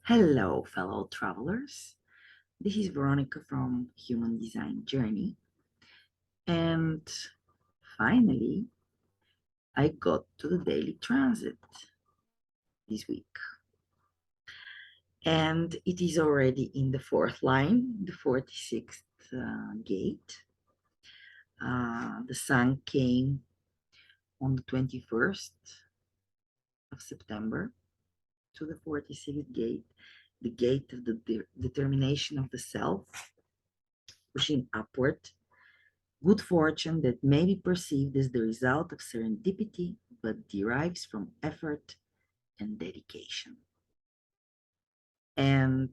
Hello, fellow travelers. This is Veronica from Human Design Journey. And finally, I got to the daily transit this week. And it is already in the fourth line, the 46th gate. The sun came on the 21st of September to the 46th gate, the gate of the determination of the self, pushing upward. Good fortune that may be perceived as the result of serendipity, but derives from effort and dedication. And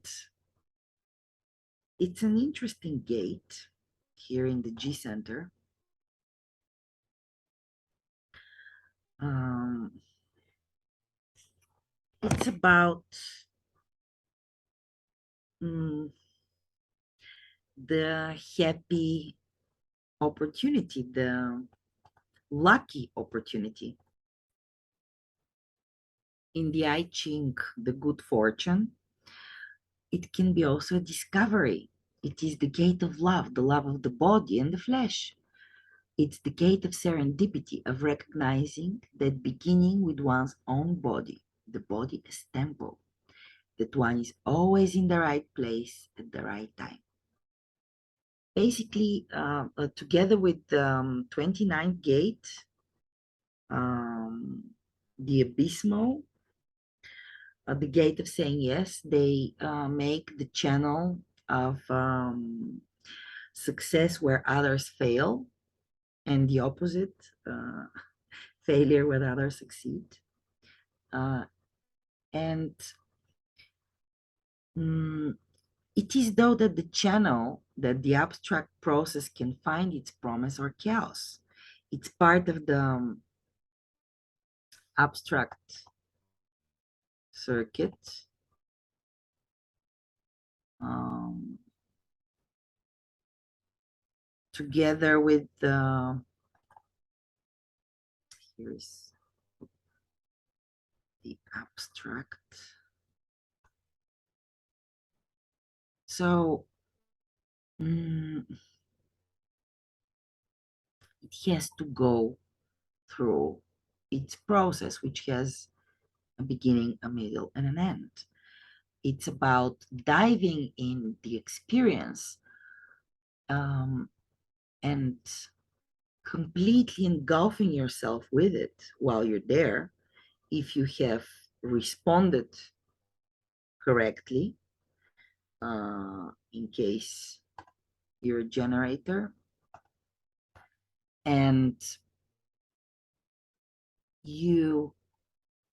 it's an interesting gate here in the G Center. Um, it's about mm, the happy opportunity, the lucky opportunity. In the I Ching, the good fortune, it can be also a discovery. It is the gate of love, the love of the body and the flesh. It's the gate of serendipity, of recognizing that beginning with one's own body, the body as temple, that one is always in the right place at the right time. Basically, together with the 29th gate, um, the abysmal, the gate of saying yes, they make the channel of success where others fail, and the opposite, failure where others succeed. Uh, and mm, it is though that the channel that the abstract process can find its promise or chaos. It's part of the abstract circuit. Um, Together with the, here's the abstract. So mm, it has to go through its process, which has a beginning, a middle, and an end. It's about diving in the experience, um, and completely engulfing yourself with it while you're there. If you have responded correctly, in case you're a generator, and you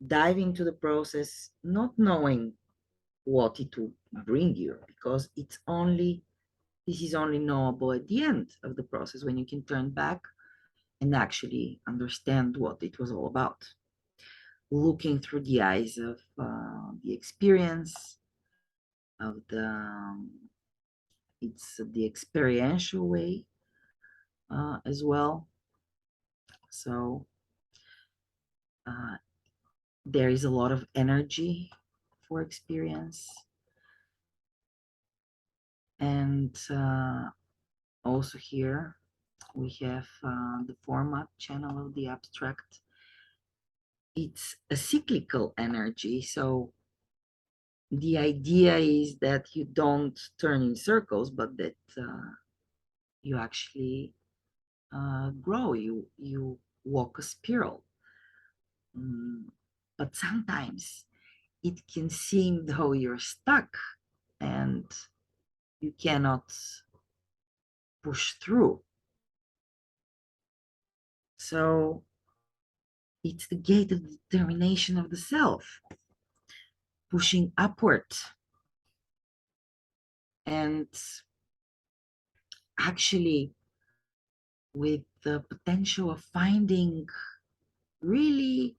dive into the process not knowing what it will bring you, because this is only knowable at the end of the process, when you can turn back and actually understand what it was all about, looking through the eyes of the experience of it's the experiential way as well. So uh, there is a lot of energy for experience, and also here we have the format channel of the abstract. It's a cyclical energy, so the idea is that you don't turn in circles, but that you actually grow. You walk a spiral. Mm, but sometimes it can seem though you're stuck and you cannot push through. So it's the gate of the determination of the self, pushing upward, and actually with the potential of finding really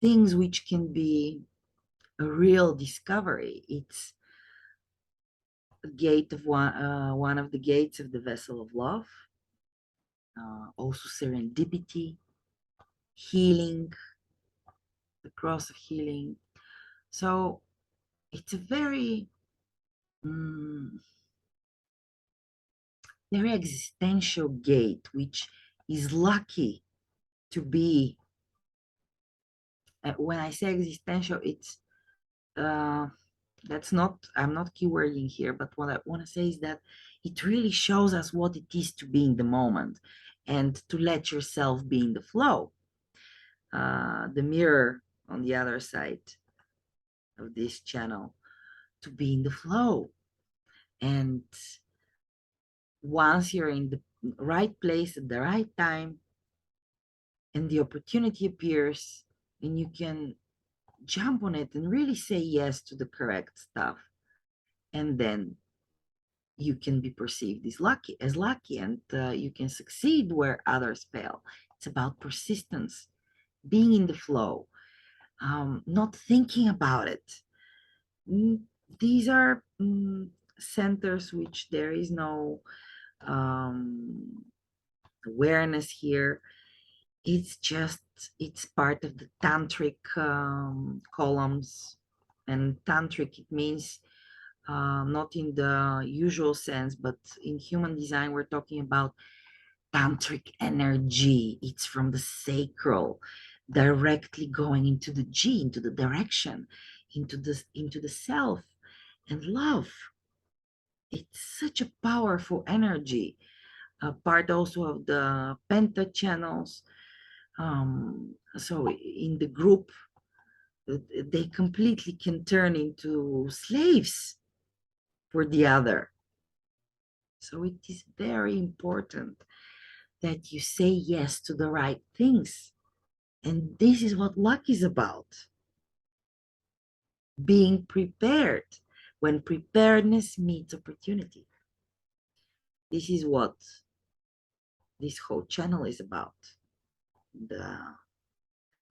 things which can be a real discovery. It's a gate of one of the gates of the vessel of love, also serendipity, healing, the cross of healing. So it's a very, mm, very existential gate, which is lucky to be. When I say existential, it's uh, that's not, I'm not keywording here, but what I want to say is that it really shows us what it is to be in the moment and to let yourself be in the flow. The mirror on the other side of this channel, to be in the flow. And once you're in the right place at the right time and the opportunity appears, and you can jump on it and really say yes to the correct stuff, and then you can be perceived as lucky, and you can succeed where others fail. It's about persistence, being in the flow, not thinking about it. Mm, these are centers which there is no um, awareness here. It's just, it's part of the tantric columns. And tantric, it means not in the usual sense, but in human design, we're talking about tantric energy. It's from the sacral, directly going into the G, into the direction, into the self and love. It's such a powerful energy. A part also of the penta channels. So in the group, they completely can turn into slaves for the other. So it is very important that you say yes to the right things. And this is what luck is about, being prepared when preparedness meets opportunity. This is what this whole channel is about. The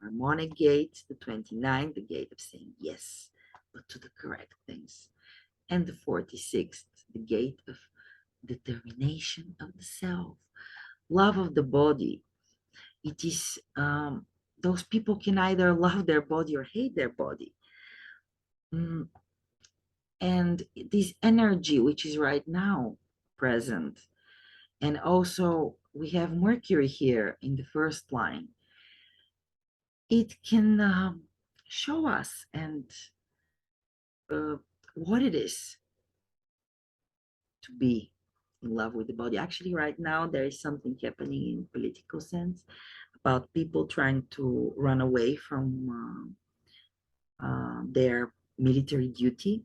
harmonic gate, the 29, the gate of saying yes, but to the correct things. And the 46th, the gate of determination of the self, love of the body. It is, those people can either love their body or hate their body. And this energy, which is right now present, and also we have Mercury here in the first line, it can show us and what it is to be in love with the body. Actually, right now there is something happening in political sense about people trying to run away from their military duty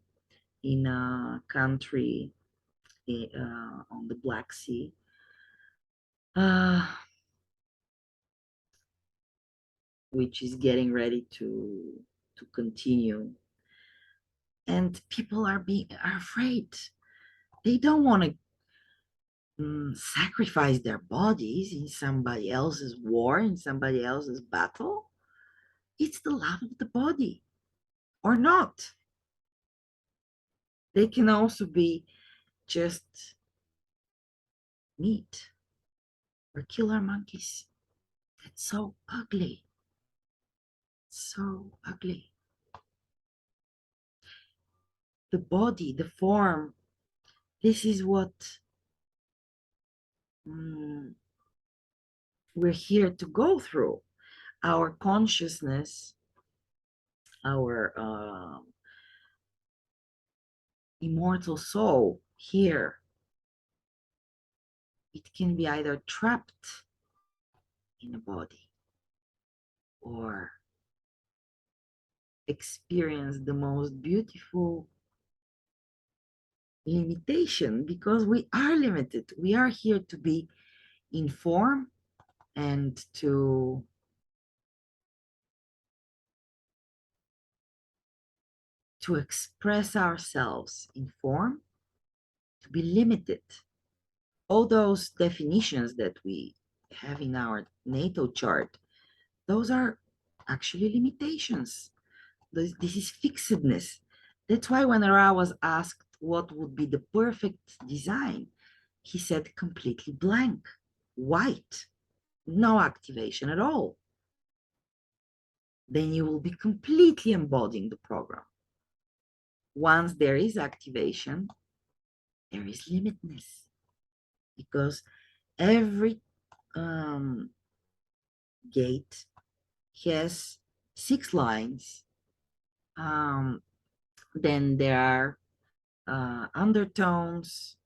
in a country on the Black Sea, uh, which is getting ready to continue. And people are afraid. They don't want to sacrifice their bodies in somebody else's war, in somebody else's battle. It's the love of the body, or not. They can also be just meat or killer monkeys. That's so ugly. So ugly. The body, the form, this is what we're here to go through. Our consciousness, our immortal soul here, it can be either trapped in a body or experience the most beautiful limitation, because we are limited. We are here to be in form and to express ourselves in form, to be limited. All those definitions that we have in our natal chart, those are actually limitations. This is fixedness. That's why when Ra was asked what would be the perfect design, he said completely blank, white, no activation at all. Then you will be completely embodying the program. once there is activation, there is limitless, because every gate has 6 lines. Then there are undertones,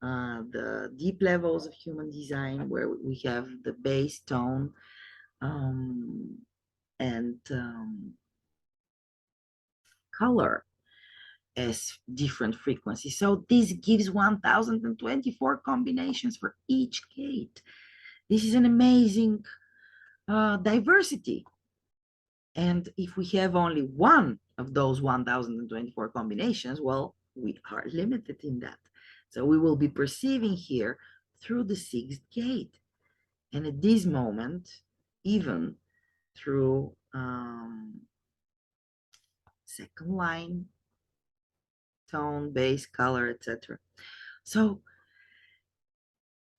the deep levels of human design, where we have the bass tone, um, and color as different frequencies. So this gives 1024 combinations for each gate. This is an amazing diversity. And if we have only one of those 1024 combinations, well, we are limited in that. So we will be perceiving here through the 6th gate. And at this moment, even through second line, tone, bass, color, etc. So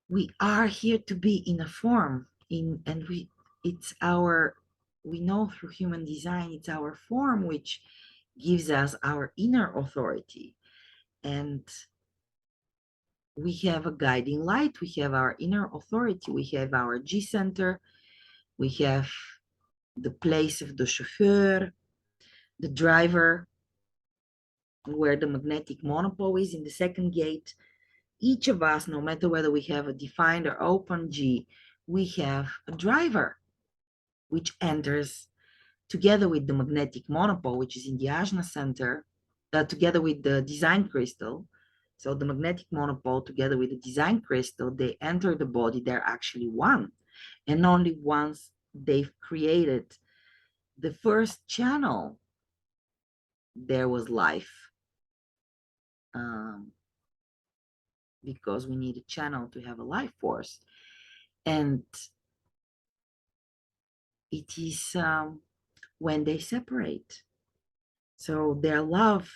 we are here to be in a form, and we know through human design, it's our form which gives us our inner authority. And we have a guiding light, we have our inner authority, we have our G center, we have the place of the chauffeur, the driver, where the magnetic monopole is in the second gate. Each of us, no matter whether we have a defined or open G, we have a driver which enters together with the magnetic monopole, which is in the ajna center, together with the design crystal. So the magnetic monopole together with the design crystal, they enter the body, they're actually one. And only once they've created the first channel, there was life. Because we need a channel to have a life force. And it is when they separate. So their love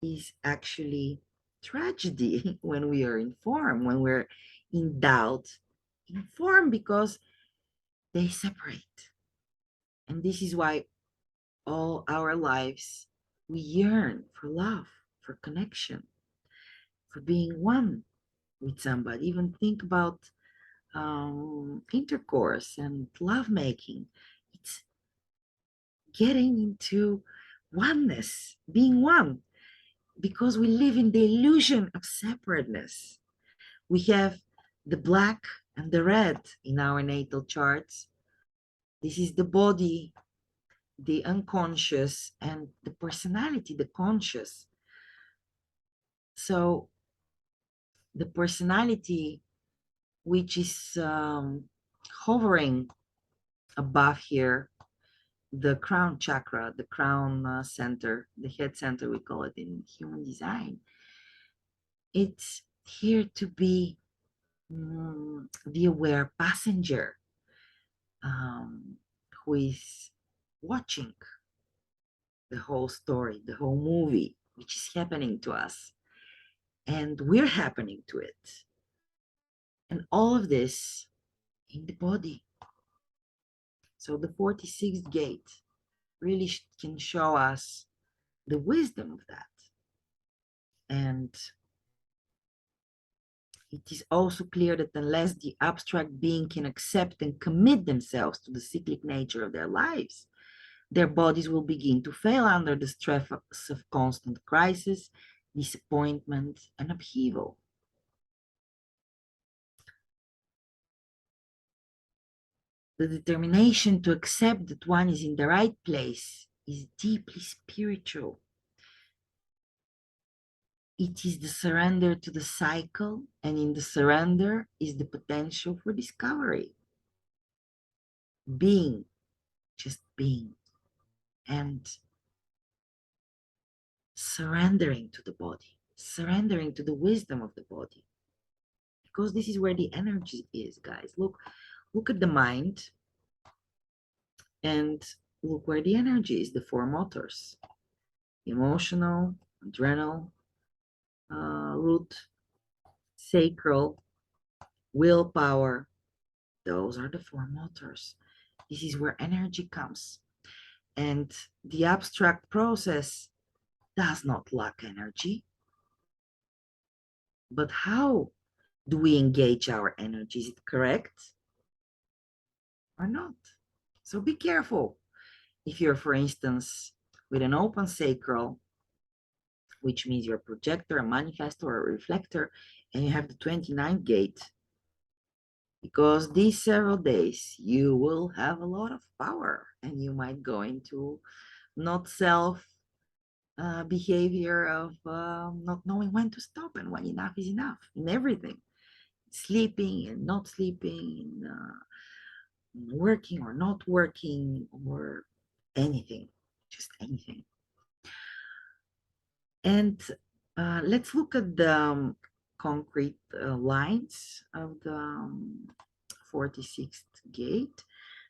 is actually tragedy when we are in form, when we're in doubt in form, because they separate. And this is why all our lives we yearn for love, for connection, for being one with somebody. Even think about intercourse and lovemaking. It's getting into oneness, being one, because we live in the illusion of separateness. We have the black and the red in our natal charts. This is the body, the unconscious, and the personality, the conscious. So the personality, which is hovering above here, the crown chakra, the crown center, the head center, we call it in human design. It's here to be the aware passenger, who is watching the whole story, the whole movie, which is happening to us. And we're happening to it. And all of this in the body. So the 46th gate really can show us the wisdom of that. And it is also clear that unless the abstract being can accept and commit themselves to the cyclic nature of their lives, their bodies will begin to fail under the stress of constant crisis, disappointment, and upheaval. The determination to accept that one is in the right place is deeply spiritual. It is the surrender to the cycle, and in the surrender is the potential for discovery. Being, just being, and surrendering to the body, surrendering to the wisdom of the body. Because this is where the energy is, guys. Look at the mind, and look where the energy is, the 4 motors: emotional, adrenal, root, sacral, willpower. Those are the 4 motors. This is where energy comes. And the abstract process does not lack energy. But how do we engage our energy? Is it correct or not? So be careful. If you're, for instance, with an open sacral, which means you're a projector, a manifestor, or a reflector, and you have the 29th gate, because these several days you will have a lot of power and you might go into not self behavior of not knowing when to stop and when enough is enough in everything, sleeping and not sleeping, working or not working, or anything, just anything. And let's look at the concrete lines of the 46th gate.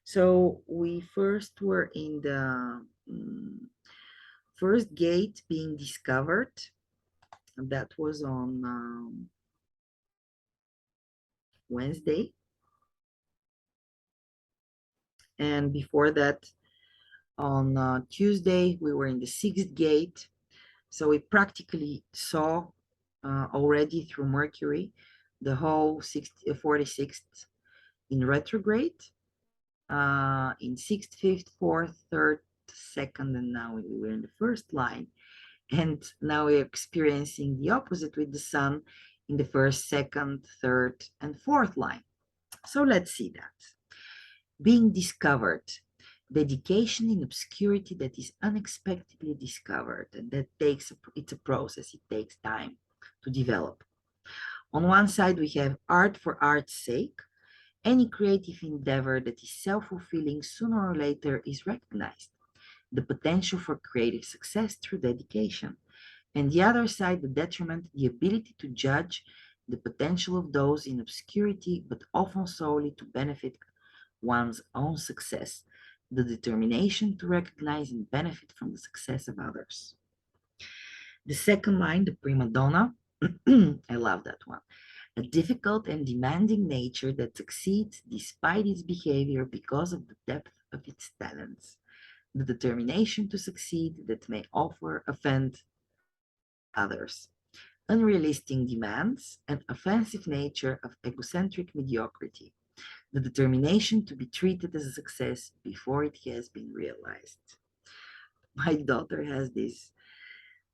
So we first were in the first gate being discovered. That was on Wednesday. And before that, on Tuesday, we were in the 6th gate. So we practically saw already through Mercury the whole 46th in retrograde, in 6th, 5th, 4th, 3rd, 2nd, and now we were in the first line. And now we're experiencing the opposite with the sun in the 1st, 2nd, 3rd, and 4th line. So let's see that. Being discovered, dedication in obscurity that is unexpectedly discovered, and that it's a process, it takes time to develop. On one side, we have art for art's sake. Any creative endeavor that is self-fulfilling sooner or later is recognized. The potential for creative success through dedication. And the other side, the detriment, the ability to judge the potential of those in obscurity, but often solely to benefit one's own success, the determination to recognize and benefit from the success of others. The second line, the prima donna, I love that one. A difficult and demanding nature that succeeds despite its behavior because of the depth of its talents. The determination to succeed that may offend others. Unrealistic demands and offensive nature of egocentric mediocrity. The determination to be treated as a success before it has been realized. My daughter has this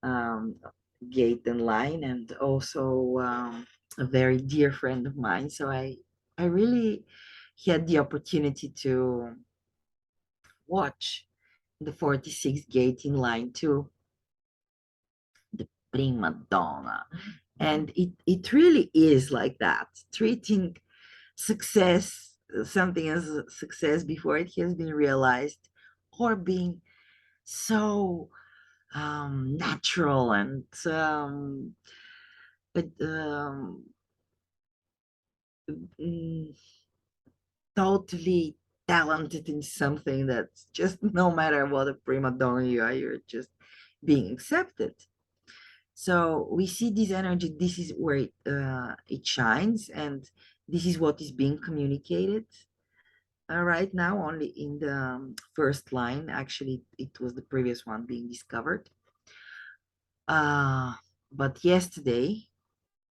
um, gate and line, and also a very dear friend of mine. So I really had the opportunity to watch the 46th gate in line too, the prima donna. And it really is like that, treating success, something as a success before it has been realized, or being so natural and but, mm, totally talented in something that's just no matter what a prima donna you are, you're just being accepted. So we see this energy, this is where it shines, and this is what is being communicated right now, only in the first line. Actually, it was the previous one being discovered. But yesterday,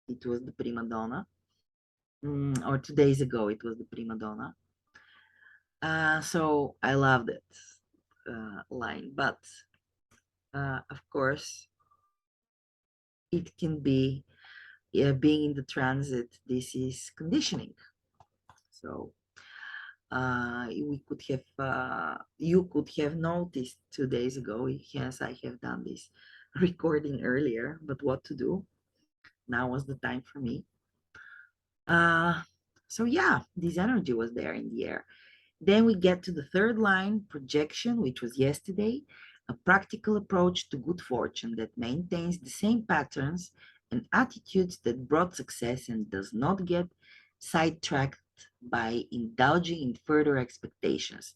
it was the prima donna. Or 2 days ago, it was the prima donna. So I loved it line, but of course, it can be being in the transit. This is conditioning. So we could have you could have noticed 2 days ago. Yes, I have done this recording earlier, but what to do? Now was the time for me. So yeah, this energy was there in the air. Then we get to the third line, projection, which was yesterday, a practical approach to good fortune that maintains the same patterns and attitudes that brought success and does not get sidetracked by indulging in further expectations.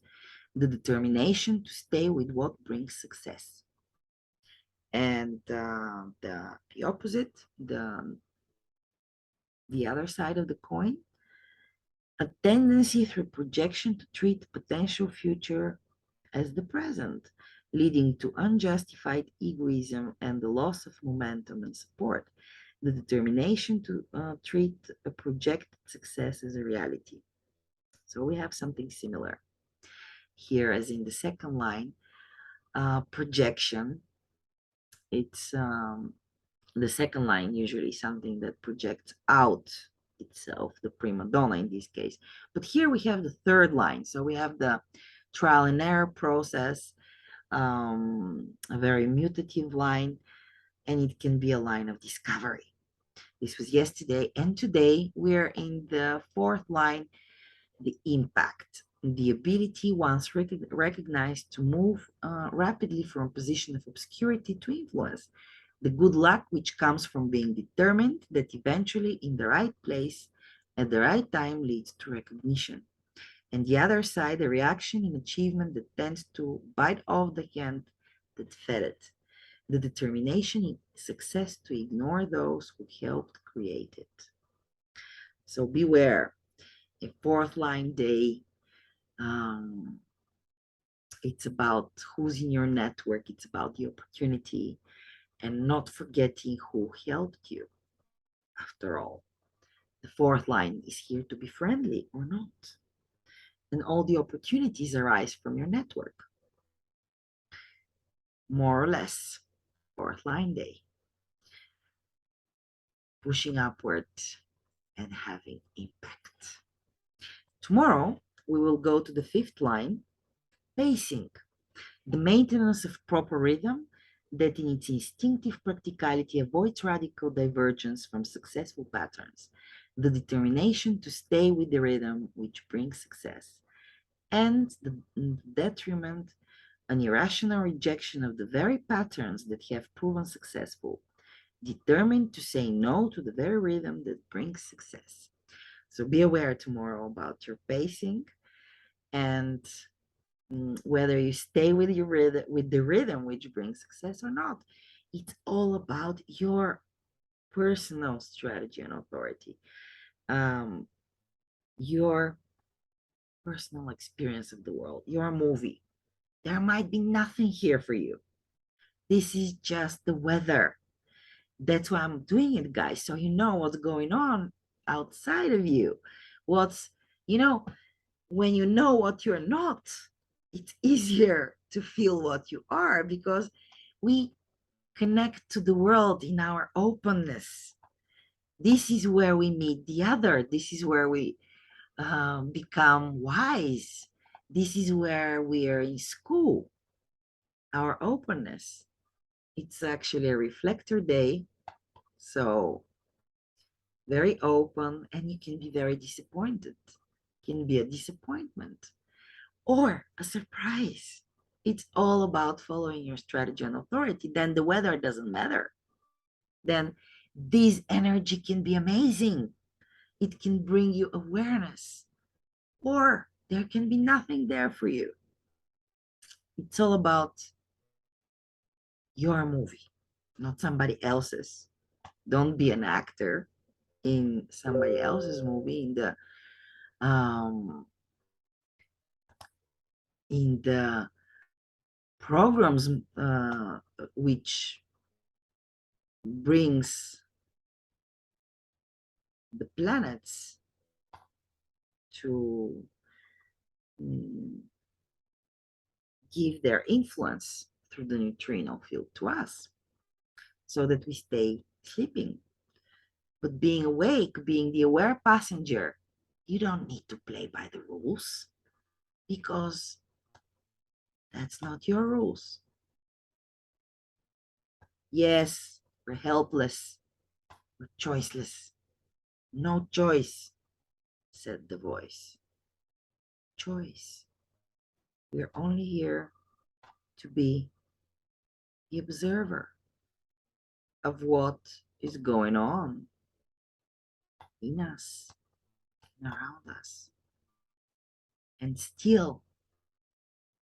The determination to stay with what brings success. And the opposite, the other side of the coin, a tendency through projection to treat potential future as the present, leading to unjustified egoism and the loss of momentum and support, the determination to treat a projected success as a reality. So we have something similar here as in the second line, projection. It's the second line usually something that projects out itself, the prima donna in this case. But here we have the third line. So we have the trial and error process, a very mutative line, and it can be a line of discovery. This was yesterday, and today we're in the fourth line, the impact, the ability once recognized to move rapidly from a position of obscurity to influence, the good luck which comes from being determined that eventually in the right place at the right time leads to recognition. And the other side, the reaction in achievement that tends to bite off the hand that fed it, the determination in success to ignore those who helped create it. So beware, a fourth line day, it's about who's in your network, it's about the opportunity, and not forgetting who helped you. After all, the fourth line is here to be friendly or not. And all the opportunities arise from your network. More or less, fourth line day. Pushing upward and having impact. Tomorrow, we will go to the fifth line, pacing, the maintenance of proper rhythm that in its instinctive practicality avoids radical divergence from successful patterns, the determination to stay with the rhythm which brings success, and the detriment, an irrational rejection of the very patterns that have proven successful, determined to say no to the very rhythm that brings success. So be aware tomorrow about your pacing and whether you stay with your rhythm, with the rhythm which brings success or not. It's all about your personal strategy and authority, your personal experience of the world, your movie. There might be nothing here for you. This is just the weather. That's why I'm doing it, guys. So you know what's going on outside of you. What's, you know, when you know what you're not, it's easier to feel what you are because we connect to the world in our openness. This is where we meet the other. This is where we become wise. This is where we are in school. Our openness. It's actually a reflector day. So very open, and you can be very disappointed. It can be a disappointment or a surprise. It's all about following your strategy and authority. Then the weather doesn't matter. Then this energy can be amazing. It can bring you awareness, or there can be nothing there for you. It's all about your movie, not somebody else's. Don't be an actor in somebody else's movie, um, in the programs which brings the planets to give their influence through the neutrino field to us so that we stay sleeping. But being awake, being the aware passenger, you don't need to play by the rules because that's not your rules. Yes, we're helpless, we're choiceless. No choice, said the voice. Choice. We're only here to be the observer of what is going on in us and around us. And still,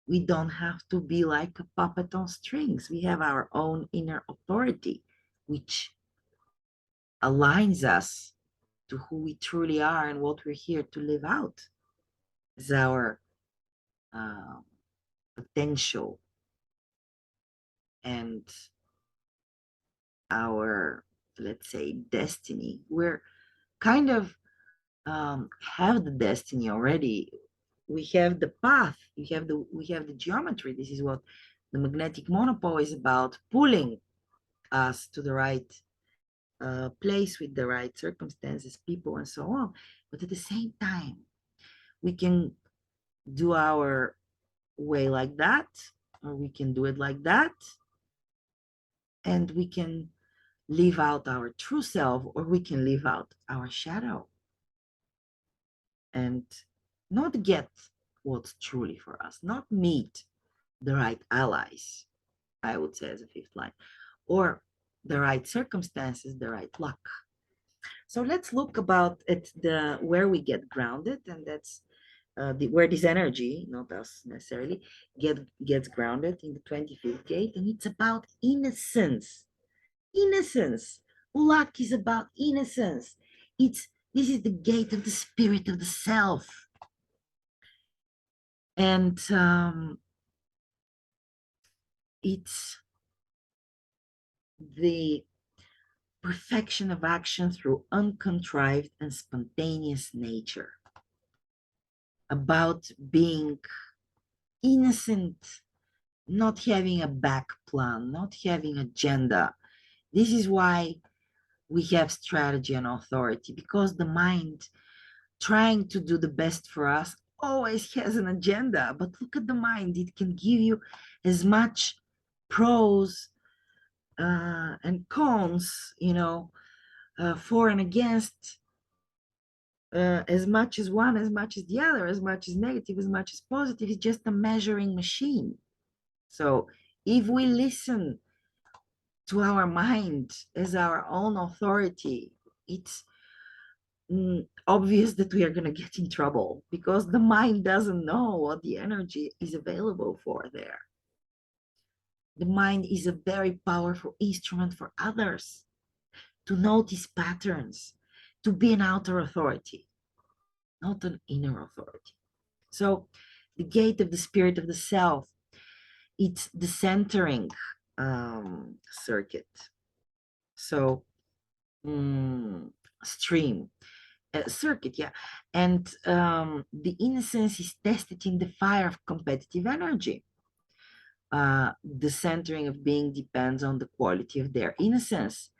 we don't have to be like a puppet on strings. We have our own inner authority, which aligns us to who we truly are and what we're here to live out as our potential and our, let's say, destiny. We're kind of have the destiny already. We have the path. We have the geometry. This is what the magnetic monopole is about, pulling us to the right place with the right circumstances, people, and so on. But at the same time, we can do our way like that, or we can do it like that, and we can live out our true self, or we can live out our shadow and not get what's truly for us, not meet the right allies, I would say, as a fifth line, or the right circumstances, the right luck. So let's look about at the where we get grounded, and that's where this energy, not us necessarily, gets grounded in the 25th gate, and it's about innocence. Innocence. Luck is about innocence. This is the gate of the spirit of the self, and it's the perfection of action through uncontrived and spontaneous nature, about being innocent, not having a back plan, not having agenda. This is why we have strategy and authority, because the mind trying to do the best for us always has an agenda. But look at the mind, it can give you as much pros and cons, for and against, as much as one, as much as the other, as much as negative, as much as positive. It's just a measuring machine. So if we listen to our mind as our own authority, it's obvious that we are going to get in trouble, because the mind doesn't know what the energy is available for there. The mind is a very powerful instrument for others to notice patterns, to be an outer authority, not an inner authority. So the gate of the spirit of the self, it's the centering circuit. So stream circuit, yeah. And the innocence is tested in the fire of competitive energy. The centering of being depends on the quality of their innocence.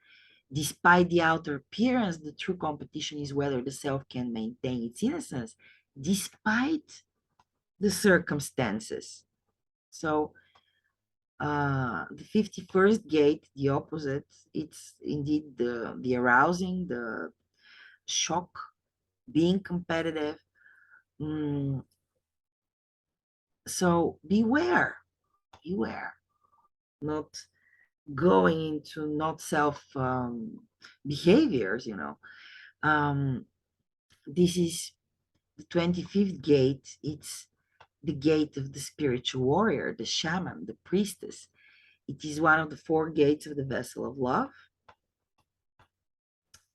Despite the outer appearance, the true competition is whether the self can maintain its innocence despite the circumstances. So the 51st gate, the opposite, it's indeed the arousing, the shock, being competitive. So beware, not going into not self behaviors, This is the 25th gate. It's the gate of the spiritual warrior, the shaman, the priestess. It is one of the four gates of the vessel of love.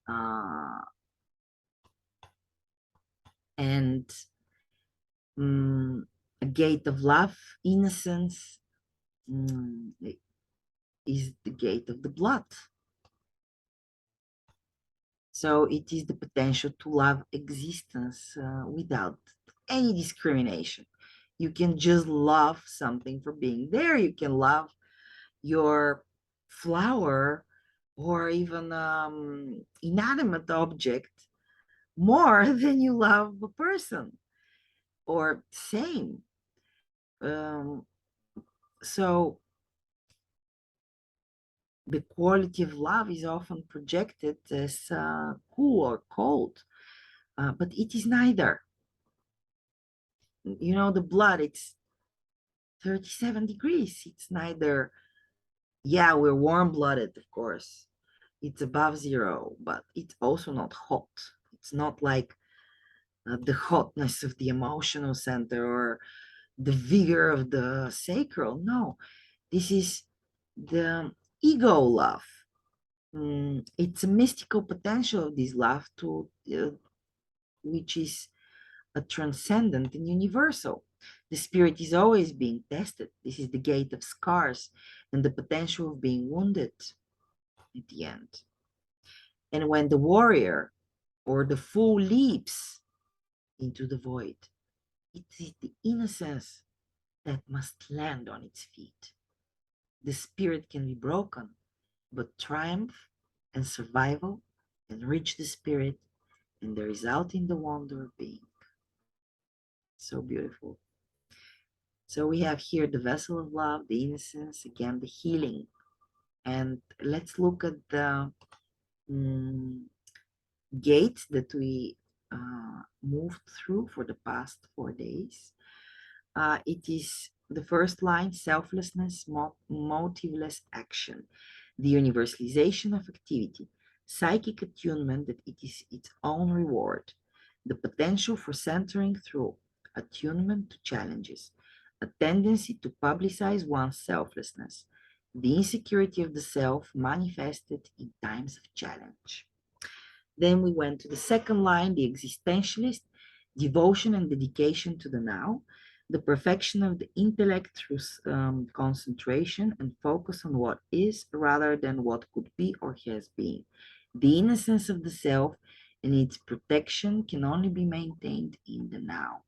Uh, and a gate of love, innocence, is the gate of the blood. So it is the potential to love existence without any discrimination. You can just love something for being there. You can love your flower or even inanimate object more than you love a person, or same. Um, so the quality of love is often projected as cool or cold, but it is neither. The blood, it's 37 degrees. It's neither, yeah, we're warm-blooded, of course. It's above zero, but it's also not hot. It's not like the hotness of the emotional center or the vigor of the sacral. No, this is the ego love. It's a mystical potential of this love which is a transcendent and universal. The spirit is always being tested. This is the gate of scars and the potential of being wounded at the end. And when the warrior or the fool leaps into the void, it is the innocence that must land on its feet. The spirit can be broken, but triumph and survival enrich the spirit, and there is out in the wonder of being. So beautiful. So we have here the vessel of love, the innocence, again, the healing. And let's look at the mm, gate that we moved through for the past 4 days. It is the first line, selflessness, motiveless action, the universalization of activity, psychic attunement that it is its own reward, the potential for centering through attunement to challenges, a tendency to publicize one's selflessness, the insecurity of the self manifested in times of challenge. Then we went to the second line, the existentialist, devotion and dedication to the now, the perfection of the intellect through concentration and focus on what is rather than what could be or has been. The innocence of the self and its protection can only be maintained in the now.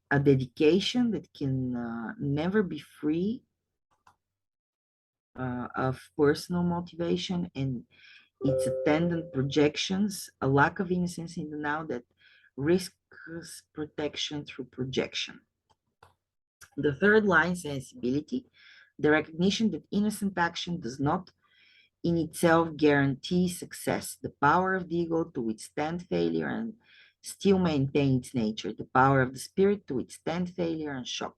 A dedication that can never be free of personal motivation and its attendant projections, a lack of innocence in the now that risks protection through projection. The third line, sensibility, the recognition that innocent action does not in itself guarantee success, the power of the ego to withstand failure and still maintain its nature, the power of the spirit to withstand failure and shock,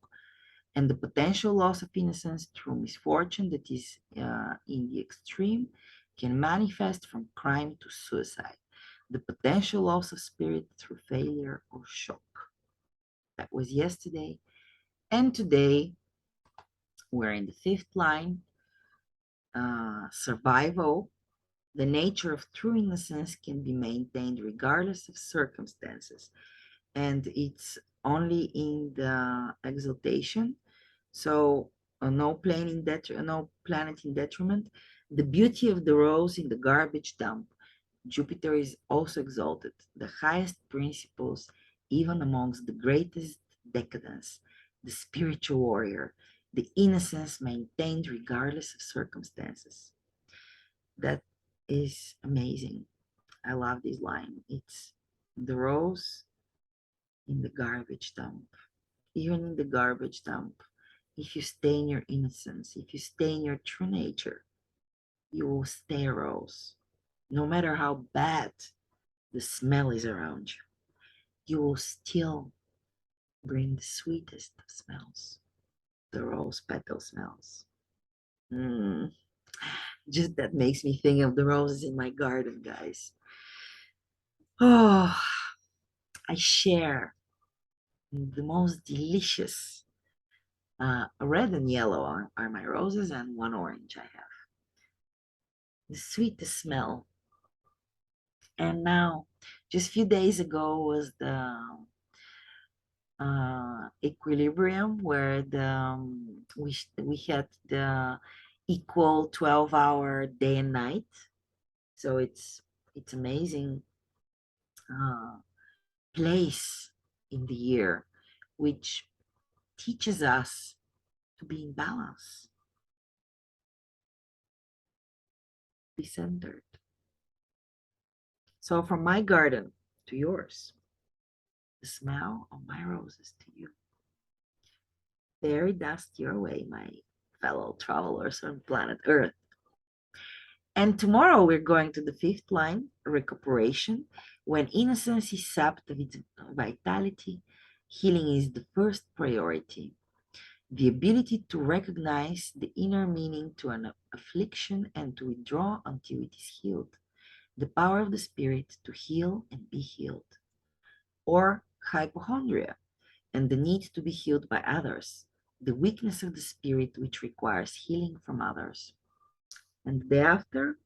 and the potential loss of innocence through misfortune that is in the extreme can manifest from crime to suicide, the potential loss of spirit through failure or shock. That was yesterday. And today, we're in the fifth line, survival. The nature of true innocence can be maintained regardless of circumstances. And it's only in the exaltation. So no planet in detriment. The beauty of the rose in the garbage dump. Jupiter is also exalted, the highest principles, even amongst the greatest decadence, the spiritual warrior, the innocence maintained regardless of circumstances. That is amazing. I love this line. It's the rose in the garbage dump. Even in the garbage dump, if you stay in your innocence, if you stay in your true nature, you will stay a rose. No matter how bad the smell is around you, you will still bring the sweetest of smells, the rose petal smells. Mm. Just that makes me think of the roses in my garden, guys. Oh, I share the most delicious red and yellow are my roses, and one orange I have. The sweetest smell. And now, just a few days ago was the equilibrium where we had the equal 12-hour day and night. So it's amazing place in the year which teaches us to be in balance, be centered. So from my garden to yours, the smell of my roses to you. Fairy dust your way, my fellow travelers on planet Earth. And tomorrow we're going to the fifth line, recuperation. When innocence is sapped of its vitality, healing is the first priority. The ability to recognize the inner meaning to an affliction and to withdraw until it is healed. The power of the spirit to heal and be healed. Or hypochondria and the need to be healed by others. The weakness of the spirit which requires healing from others. And thereafter,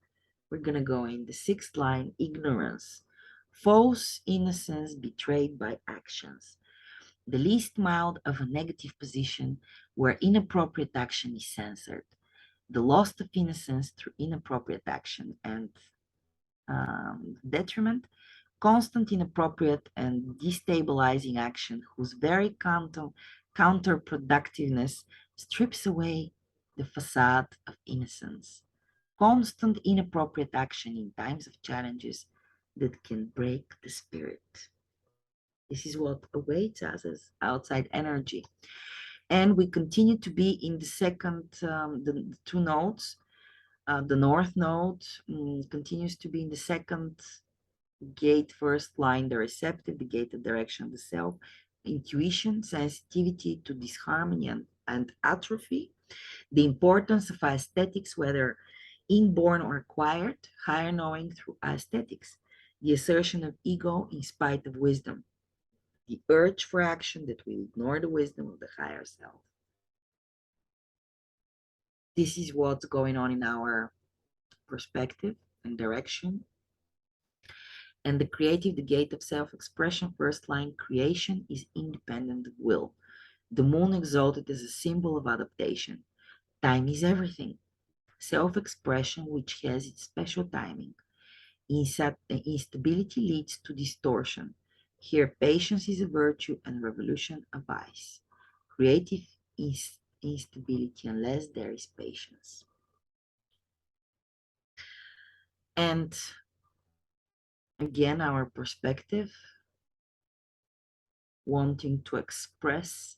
we're going to go in the sixth line, ignorance. False innocence betrayed by actions. the least mild of a negative position where inappropriate action is censored, the loss of innocence through inappropriate action and detriment, constant inappropriate and destabilizing action whose very counterproductiveness strips away the facade of innocence. Constant inappropriate action in times of challenges that can break the spirit. This is what awaits us as outside energy. And we continue to be in the second, the two nodes. The north node continues to be in the second gate, first line, the receptive, the gate of direction of the self, intuition, sensitivity to disharmony and atrophy, the importance of aesthetics, whether inborn or acquired, higher knowing through aesthetics, the assertion of ego in spite of wisdom, the urge for action that will ignore the wisdom of the higher self. This is what's going on in our perspective and direction. And the creative, the gate of self-expression, first line, creation is independent of will. The moon exalted as a symbol of adaptation. Time is everything. Self-expression, which has its special timing. Instability leads to distortion. Here, patience is a virtue and revolution a vice. Creative instability unless there is patience. And again, our perspective, wanting to express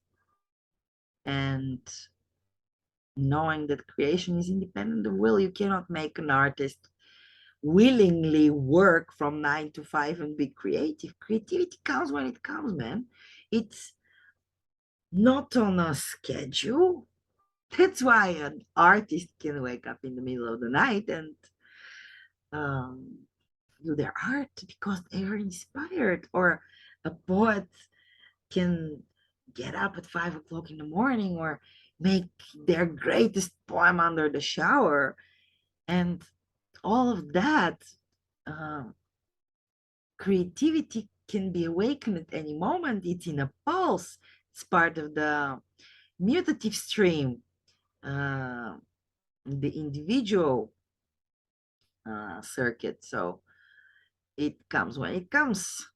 and knowing that creation is independent of will. You cannot make an artist willingly work from 9 to 5 and be creative. Creativity comes when it comes, man. It's not on a schedule. That's why an artist can wake up in the middle of the night and do their art because they are inspired, or a poet can get up at 5 o'clock in the morning or make their greatest poem under the shower. And all of that, creativity can be awakened at any moment. It's in a pulse. It's part of the mutative stream, the individual circuit. So it comes when it comes.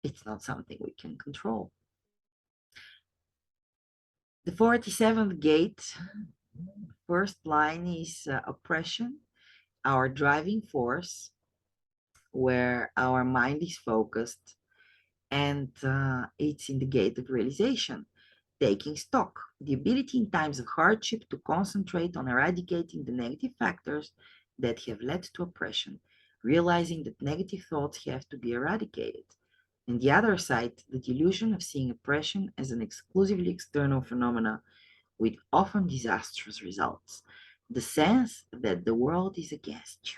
It's not something we can control. The 47th gate, first line, is oppression, our driving force, where our mind is focused, and it's in the gate of realization, taking stock, the ability in times of hardship to concentrate on eradicating the negative factors that have led to oppression, realizing that negative thoughts have to be eradicated. And the other side, the delusion of seeing oppression as an exclusively external phenomena with often disastrous results, the sense that the world is against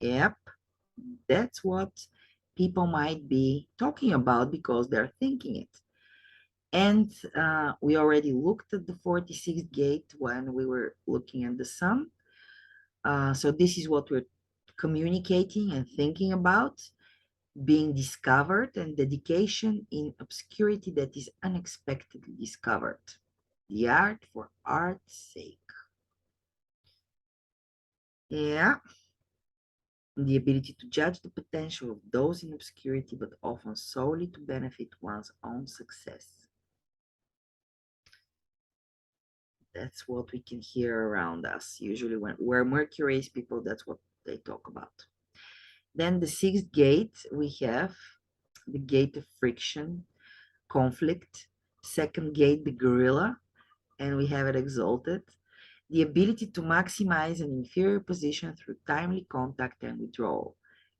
you. Yep, that's what people might be talking about because they're thinking it. And we already looked at the 46th gate when we were looking at the sun. So this is what we're communicating and thinking about, being discovered, and dedication in obscurity that is unexpectedly discovered. The art for art's sake. Yeah. The ability to judge the potential of those in obscurity, but often solely to benefit one's own success. That's what we can hear around us. Usually when we're Mercury is people, that's what they talk about. Then the 6th gate, we have the gate of friction, conflict. 2nd gate, the gorilla, and we have it exalted. The ability to maximize an inferior position through timely contact and withdrawal.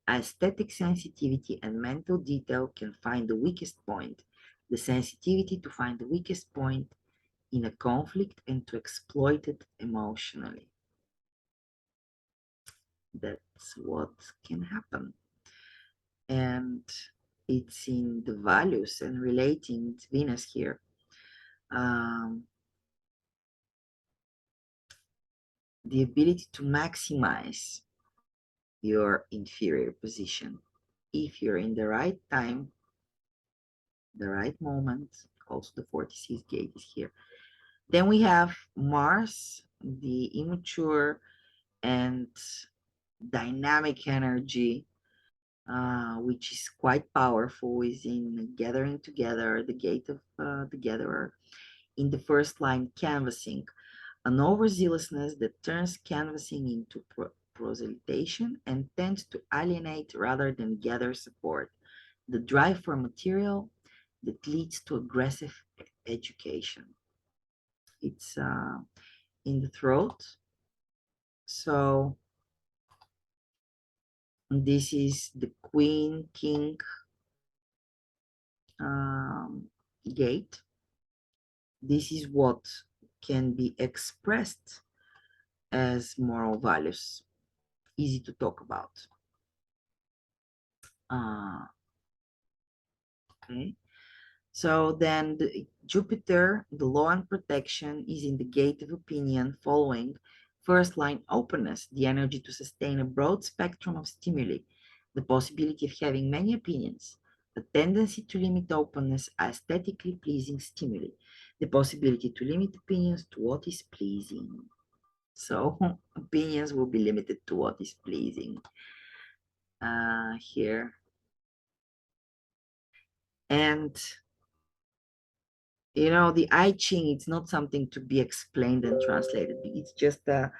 Aesthetic sensitivity and mental detail can find the weakest point. The sensitivity to find the weakest point in a conflict and to exploit it emotionally. That's what can happen. And it's in the values and relating, it's Venus here. The ability to maximize your inferior position if you're in the right time, the right moment. Also, the 46th gate is here. Then we have Mars, the immature and dynamic energy, which is quite powerful, is in gathering together, the gate of the gatherer. In the first line, canvassing, an overzealousness that turns canvassing into proselytation and tends to alienate rather than gather support. The drive for material that leads to aggressive education. It's in the throat. So this is the Queen King gate. This is what can be expressed as moral values, easy to talk about. Okay. So then Jupiter, the law and protection, is in the gate of opinion following first line openness, the energy to sustain a broad spectrum of stimuli, the possibility of having many opinions, the tendency to limit openness aesthetically pleasing stimuli, the possibility to limit opinions to what is pleasing. So opinions will be limited to what is pleasing here. And the I Ching, it's not something to be explained and translated. It's just it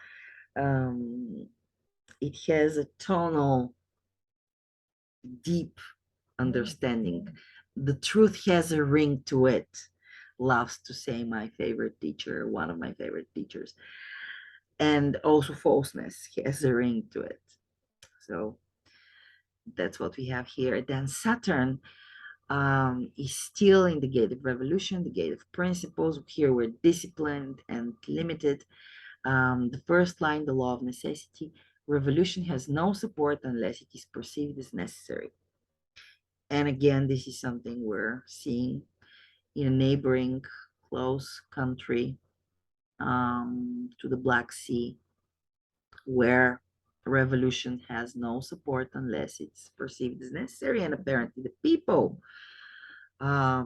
has a tonal, deep understanding. The truth has a ring to it, loves to say my favorite teacher, one of my favorite teachers. And also falseness has a ring to it. So that's what we have here. Then Saturn is still in the gate of revolution, the gate of principles. Here we're disciplined and limited. The first line, the law of necessity. Revolution has no support unless it is perceived as necessary. And again, this is something we're seeing in a neighboring close country to the Black Sea, where revolution has no support unless it's perceived as necessary. And apparently the people uh,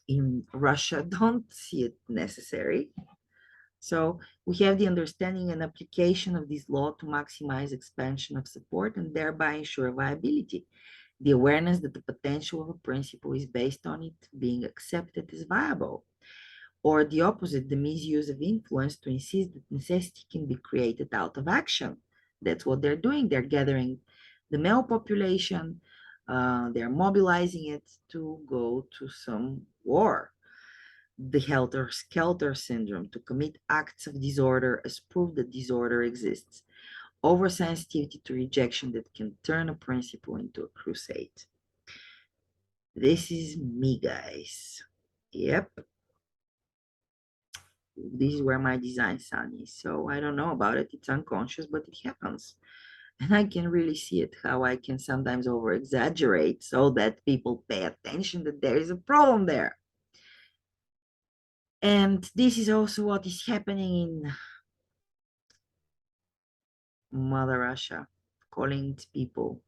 in Russia don't see it necessary. So we have the understanding and application of this law to maximize expansion of support and thereby ensure viability. The awareness that the potential of a principle is based on it being accepted as viable. Or the opposite, the misuse of influence to insist that necessity can be created out of action. That's what they're doing. They're gathering the male population, they're mobilizing it to go to some war. The helter-skelter syndrome, to commit acts of disorder as proof that disorder exists. Oversensitivity to rejection that can turn a principle into a crusade. This is me, guys. Yep. This is where my design sun is. So I don't know about it. It's unconscious, but it happens. And I can really see it, how I can sometimes over exaggerate so that people pay attention that there is a problem there. And this is also what is happening in Mother Russia, calling its people,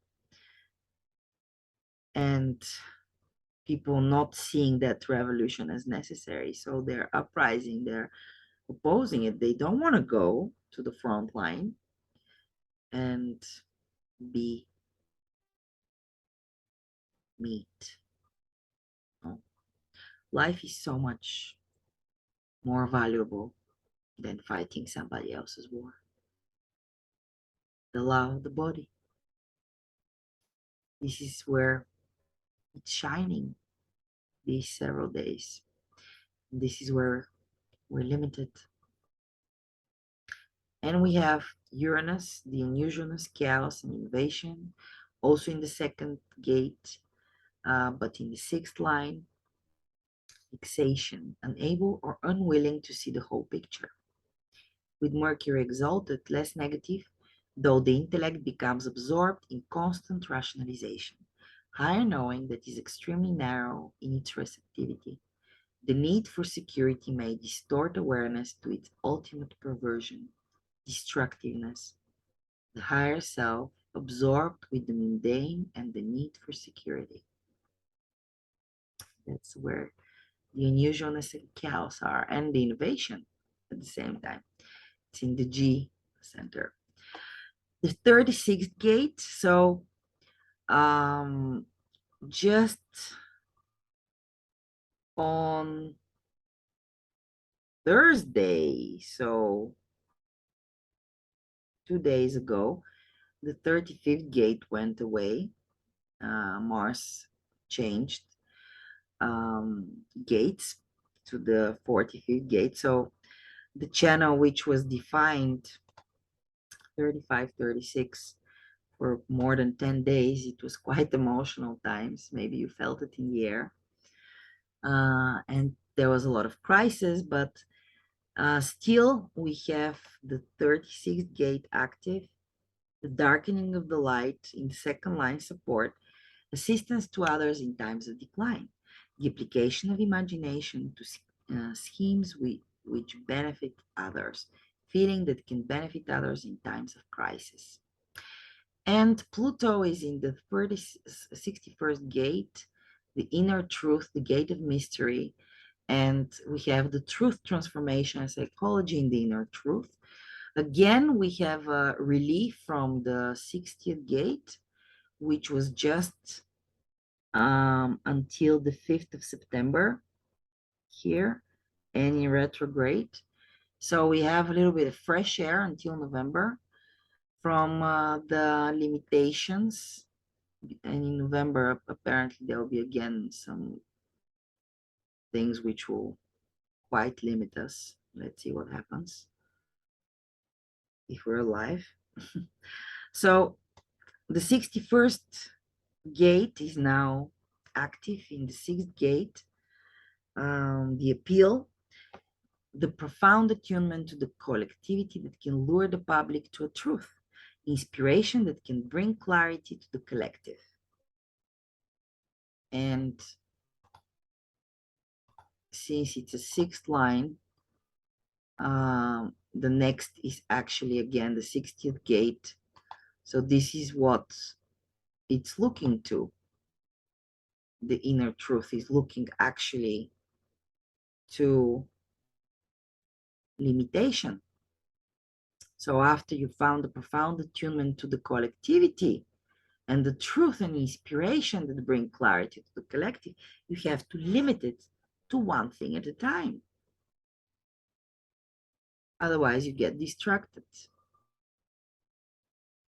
and people not seeing that revolution as necessary. So they're uprising, they're opposing it. They don't want to go to the front line and be meat. No. Life is so much more valuable than fighting somebody else's war. The law of the body. This is where it's shining these several days. This is where we're limited. And we have Uranus, the unusualness, chaos, and invasion, also in the second gate, but in the sixth line, fixation, unable or unwilling to see the whole picture. With Mercury exalted, less negative, though the intellect becomes absorbed in constant rationalization, higher knowing that is extremely narrow in its receptivity. The need for security may distort awareness to its ultimate perversion, destructiveness. The higher self absorbed with the mundane and the need for security. That's where the unusualness and chaos are, and the innovation at the same time. It's in the G center. The 36th gate, so just on Thursday, so 2 days ago, the 35th gate went away. Mars changed gates to the 45th gate. So the channel which was defined 35, 36 for more than 10 days, it was quite emotional times. Maybe you felt it in the air. And there was a lot of crisis, but still we have the 36th gate active, the darkening of the light in second line support, assistance to others in times of decline, the application of imagination to schemes which benefit others, feeling that can benefit others in times of crisis. And Pluto is in the 61st gate, the inner truth, the gate of mystery. And we have the truth transformation and psychology in the inner truth. Again, we have a relief from the 60th gate, which was just until the 5th of September here and in retrograde. So we have a little bit of fresh air until November from the limitations. And in November, apparently, there will be again some things which will quite limit us. Let's see what happens if we're alive. So the 61st gate is now active in the 6th gate. The appeal, the profound attunement to the collectivity that can lure the public to a truth, inspiration that can bring clarity to the collective. And since it's a 6th line, the next is actually again the 60th gate. So this is what it's looking to. The inner truth is looking actually to limitation. So after you found the profound attunement to the collectivity and the truth and inspiration that bring clarity to the collective, you have to limit it to one thing at a time. Otherwise, you get distracted.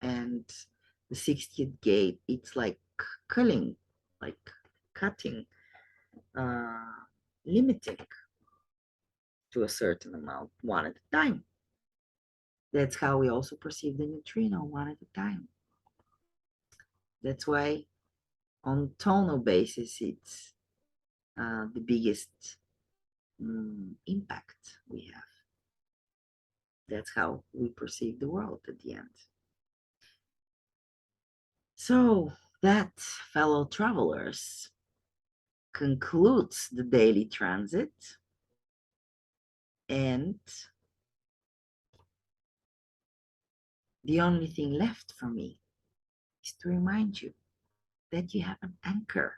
And the 60th gate, it's like culling, like cutting, limiting to a certain amount, one at a time. That's how we also perceive the neutrino, one at a time. That's why on tonal basis, it's the biggest impact we have. That's how we perceive the world at the end. So that, fellow travelers, concludes the daily transit. And the only thing left for me is to remind you that you have an anchor.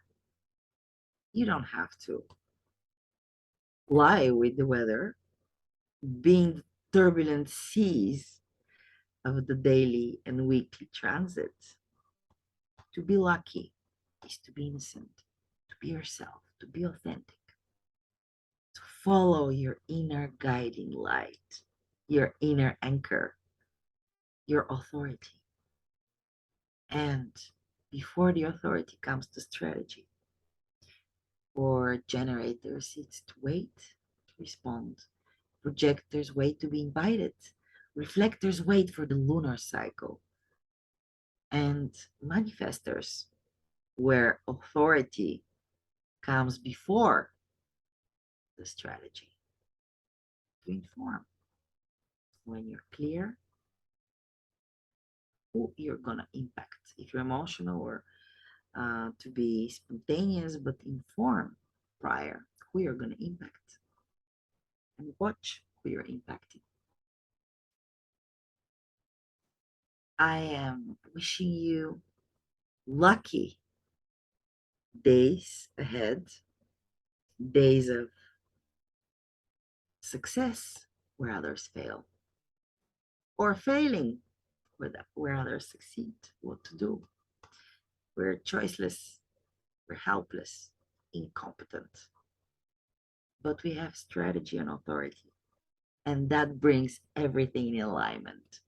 You don't have to lie with the weather, being the turbulent seas of the daily and weekly transit. To be lucky is to be innocent, to be yourself, to be authentic, to follow your inner guiding light, your inner anchor, your authority. And before the authority comes the strategy. For generators, it's to wait, to respond. Projectors wait to be invited. Reflectors wait for the lunar cycle. And manifestors, where authority comes before the strategy, to inform. When you're clear who you're gonna impact. If you're emotional, or to be spontaneous, but inform prior who you're gonna impact, and watch who you're impacting. I am wishing you lucky days ahead, days of success where others fail, or failing where others succeed. What to do? We're choiceless, we're helpless, incompetent, but we have strategy and authority, and that brings everything in alignment.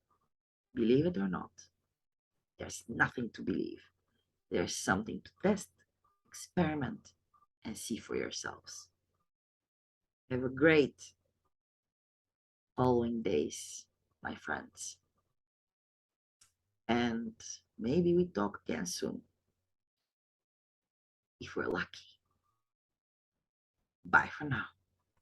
Believe it or not, there's nothing to believe. There's something to test, experiment, and see for yourselves. Have a great following days, my friends. And maybe we talk again soon, if we're lucky. Bye for now.